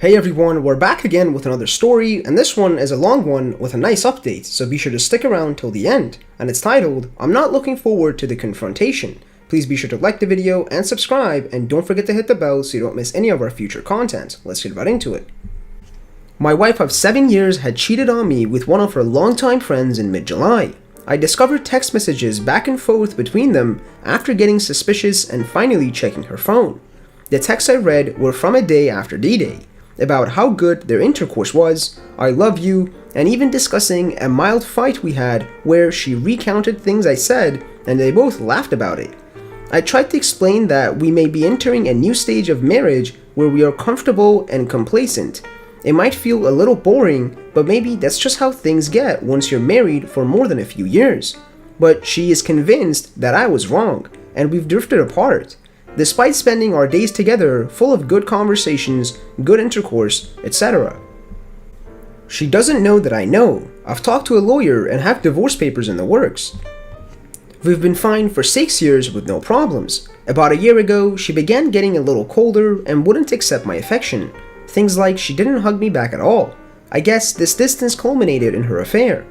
Hey everyone, we're back again with another story, and this one is a long one with a nice update, so be sure to stick around till the end. And it's titled, I'm Not Looking Forward to the Confrontation. Please be sure to like the video and subscribe, and don't forget to hit the bell so you don't miss any of our future content. Let's get right into it. My wife of 7 years had cheated on me with one of her longtime friends in mid-July. I discovered text messages back and forth between them after getting suspicious and finally checking her phone. The texts I read were from a day after D-Day, about how good their intercourse was, I love you, and even discussing a mild fight we had where she recounted things I said and they both laughed about it. I tried to explain that we may be entering a new stage of marriage where we are comfortable and complacent. It might feel a little boring, but maybe that's just how things get once you're married for more than a few years. But she is convinced that I was wrong, and we've drifted apart, despite spending our days together full of good conversations, good intercourse, etc. She doesn't know that I know. I've talked to a lawyer and have divorce papers in the works. We've been fine for 6 years with no problems. About a year ago, she began getting a little colder and wouldn't accept my affection. Things like she didn't hug me back at all. I guess this distance culminated in her affair.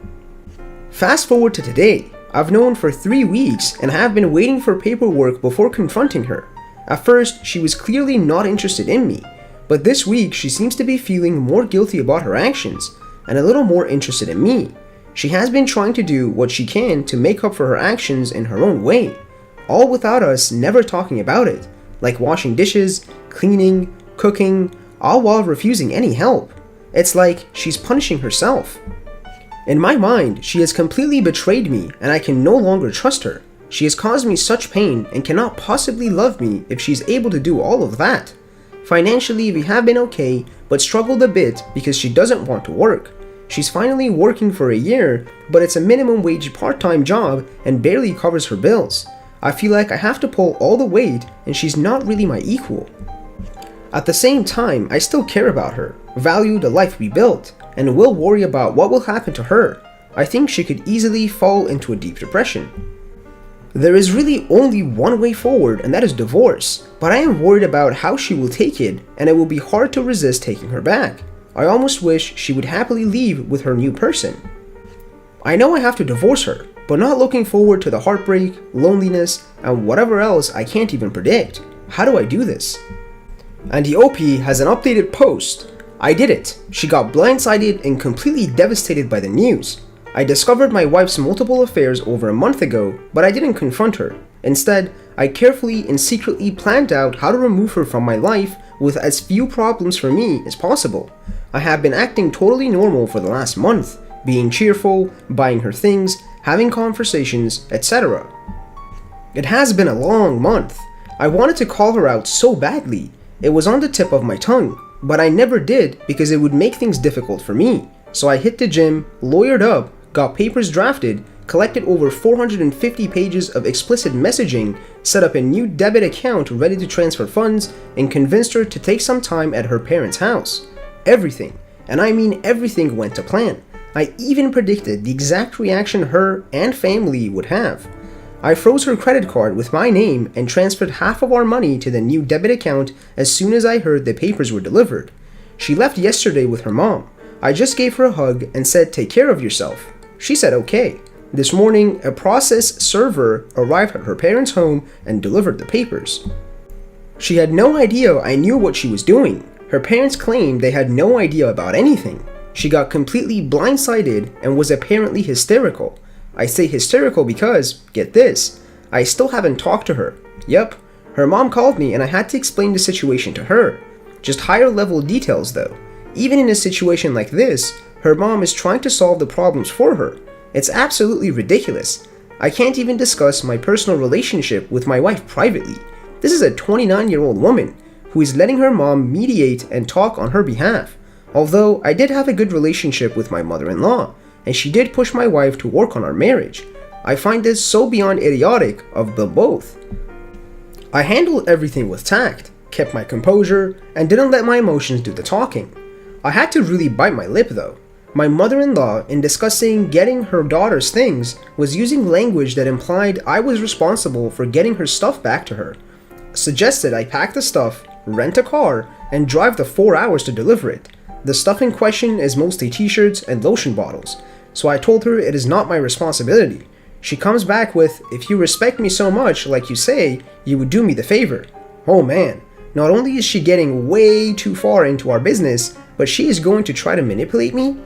Fast forward to today. I've known for 3 weeks and have been waiting for paperwork before confronting her. At first, she was clearly not interested in me, but this week she seems to be feeling more guilty about her actions and a little more interested in me. She has been trying to do what she can to make up for her actions in her own way, all without us never talking about it, like washing dishes, cleaning, cooking, all while refusing any help. It's like she's punishing herself. In my mind, she has completely betrayed me and I can no longer trust her. She has caused me such pain and cannot possibly love me if she's able to do all of that. Financially, we have been okay, but struggled a bit because she doesn't want to work. She's finally working for a year, but it's a minimum wage part-time job and barely covers her bills. I feel like I have to pull all the weight and she's not really my equal. At the same time, I still care about her, value the life we built, and will worry about what will happen to her. I think she could easily fall into a deep depression. There is really only one way forward, and that is divorce, but I am worried about how she will take it, and it will be hard to resist taking her back. I almost wish she would happily leave with her new person. I know I have to divorce her, but not looking forward to the heartbreak, loneliness, and whatever else I can't even predict. How do I do this? And the OP has an updated post. I did it. She got blindsided and completely devastated by the news. I discovered my wife's multiple affairs over a month ago, but I didn't confront her. Instead, I carefully and secretly planned out how to remove her from my life with as few problems for me as possible. I have been acting totally normal for the last month, being cheerful, buying her things, having conversations, etc. It has been a long month. I wanted to call her out so badly. It was on the tip of my tongue, but I never did because it would make things difficult for me. So I hit the gym, lawyered up, got papers drafted, collected over 450 pages of explicit messaging, set up a new debit account ready to transfer funds, and convinced her to take some time at her parents' house. Everything, and I mean everything, went to plan. I even predicted the exact reaction her and family would have. I froze her credit card with my name and transferred half of our money to the new debit account as soon as I heard the papers were delivered. She left yesterday with her mom. I just gave her a hug and said, "Take care of yourself." She said okay. This morning, a process server arrived at her parents' home and delivered the papers. She had no idea I knew what she was doing. Her parents claimed they had no idea about anything. She got completely blindsided and was apparently hysterical. I say hysterical because, get this, I still haven't talked to her. Yep, her mom called me and I had to explain the situation to her. Just higher level details though. Even in a situation like this, her mom is trying to solve the problems for her. It's absolutely ridiculous. I can't even discuss my personal relationship with my wife privately. This is a 29-year-old woman who is letting her mom mediate and talk on her behalf. Although I did have a good relationship with my mother-in-law, and she did push my wife to work on our marriage. I find this so beyond idiotic of them both. I handled everything with tact, kept my composure, and didn't let my emotions do the talking. I had to really bite my lip though. My mother-in-law, in discussing getting her daughter's things, was using language that implied I was responsible for getting her stuff back to her. Suggested I pack the stuff, rent a car, and drive the 4 hours to deliver it. The stuff in question is mostly t-shirts and lotion bottles, so I told her it is not my responsibility. She comes back with, "If you respect me so much, like you say, you would do me the favor." Oh man, not only is she getting way too far into our business, but she is going to try to manipulate me?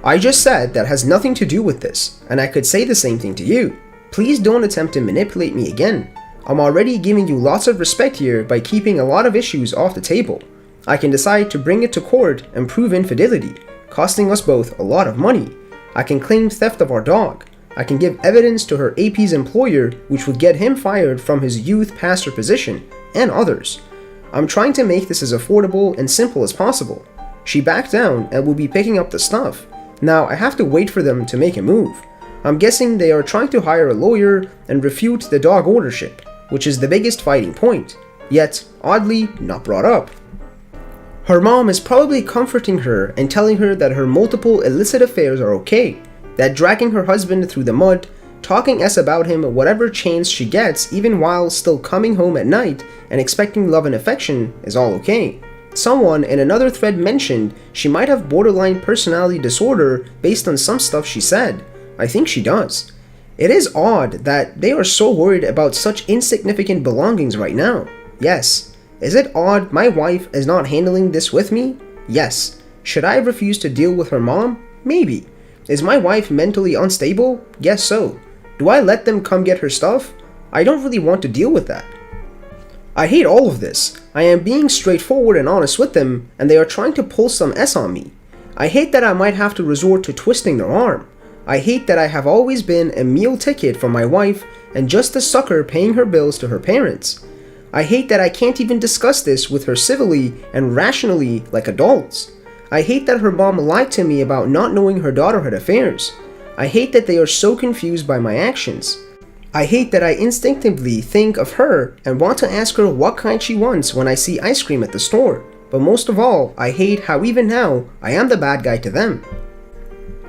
I just said that has nothing to do with this, and I could say the same thing to you. Please don't attempt to manipulate me again. I'm already giving you lots of respect here by keeping a lot of issues off the table. I can decide to bring it to court and prove infidelity, costing us both a lot of money. I can claim theft of our dog. I can give evidence to her AP's employer, which would get him fired from his youth pastor position, and others. I'm trying to make this as affordable and simple as possible. She backed down and will be picking up the stuff. Now I have to wait for them to make a move. I'm guessing they are trying to hire a lawyer and refute the dog ownership, which is the biggest fighting point, yet oddly not brought up. Her mom is probably comforting her and telling her that her multiple illicit affairs are okay, that dragging her husband through the mud, talking S about him whatever chance she gets even while still coming home at night and expecting love and affection is all okay. Someone in another thread mentioned she might have borderline personality disorder based on some stuff she said. I think she does. It is odd that they are so worried about such insignificant belongings right now. Yes. Is it odd my wife is not handling this with me? Yes. Should I refuse to deal with her mom? Maybe. Is my wife mentally unstable? Guess so. Do I let them come get her stuff? I don't really want to deal with that. I hate all of this. I am being straightforward and honest with them, and they are trying to pull some S on me. I hate that I might have to resort to twisting their arm. I hate that I have always been a meal ticket for my wife and just a sucker paying her bills to her parents. I hate that I can't even discuss this with her civilly and rationally like adults. I hate that her mom lied to me about not knowing her daughter had affairs. I hate that they are so confused by my actions. I hate that I instinctively think of her and want to ask her what kind she wants when I see ice cream at the store. But most of all, I hate how even now, I am the bad guy to them.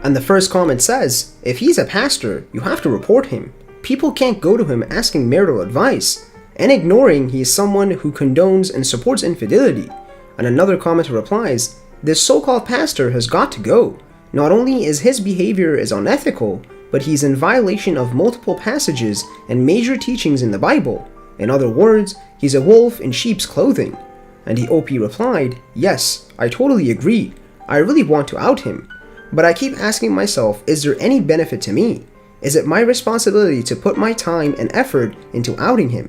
And the first comment says, if he's a pastor, you have to report him. People can't go to him asking marital advice, and ignoring he is someone who condones and supports infidelity. And another commenter replies, this so-called pastor has got to go. Not only is his behavior is unethical, but he's in violation of multiple passages and major teachings in the Bible. In other words, he's a wolf in sheep's clothing. And the OP replied, yes, I totally agree. I really want to out him. But I keep asking myself, is there any benefit to me? Is it my responsibility to put my time and effort into outing him?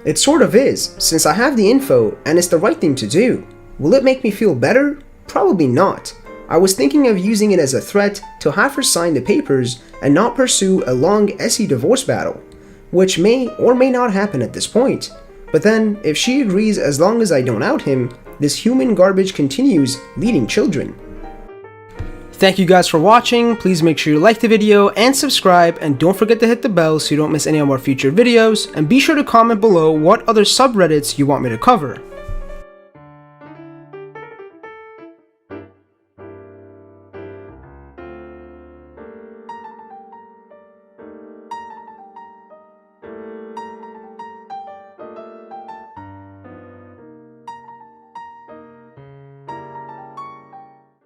It sort of is, since I have the info and it's the right thing to do. Will it make me feel better? Probably not. I was thinking of using it as a threat to have her sign the papers and not pursue a long SE divorce battle, which may or may not happen at this point. But then, if she agrees as long as I don't out him, this human garbage continues leading children. Thank you guys for watching. Please make sure you like the video and subscribe, and don't forget to hit the bell so you don't miss any of our future videos, and be sure to comment below what other subreddits you want me to cover.